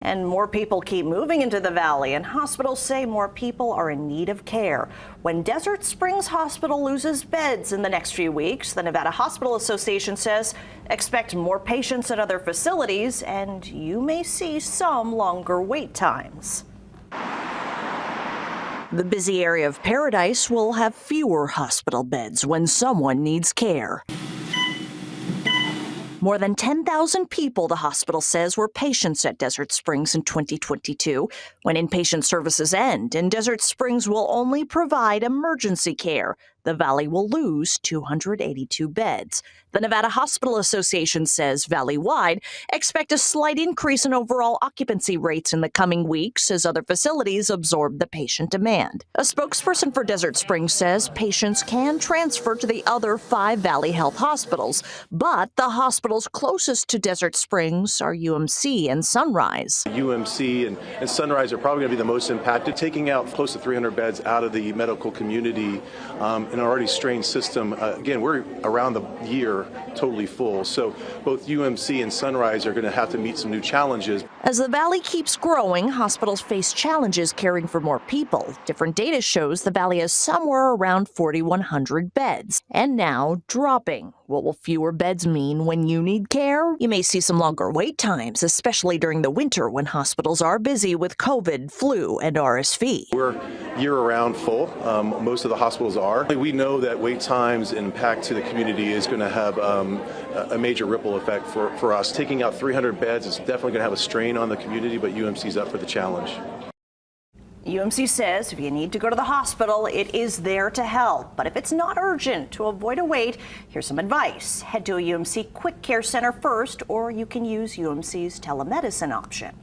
And more people keep moving into the valley, and hospitals say more people are in need of care. When Desert Springs Hospital loses beds in the next few weeks, the Nevada Hospital Association says expect more patients at other facilities, and you may see some longer wait times. The busy area of Paradise will have fewer hospital beds when someone needs care. More than 10,000 people, the hospital says, were patients at Desert Springs in 2022. When inpatient services end and Desert Springs will only provide emergency care, the valley will lose 282 beds. The Nevada Hospital Association says valley-wide expect a slight increase in overall occupancy rates in the coming weeks as other facilities absorb the patient demand. A spokesperson for Desert Springs says patients can transfer to the other 5 Valley Health hospitals, but the hospitals closest to Desert Springs are UMC and Sunrise. UMC and Sunrise are probably going to be the most impacted, taking out close to 300 beds out of the medical community in an already strained system. Again, we're around the year totally full, so both UMC and Sunrise are going to have to meet some new challenges. As the valley keeps growing, hospitals face challenges caring for more people. Different data shows the valley has somewhere around 4,100 beds, and now dropping. What will fewer beds mean when you need care? You may see some longer wait times, especially during the winter when hospitals are busy with COVID, flu, and RSV. We're year-round full. Most of the hospitals are. We know that wait times and impact to the community is going to have a major ripple effect for us. Taking out 300 beds is definitely going to have a strain on the community, but UMC's up for the challenge. UMC says if you need to go to the hospital, it is there to help. But if it's not urgent, to avoid a wait, here's some advice. Head to a UMC Quick Care Center first, or you can use UMC's telemedicine option.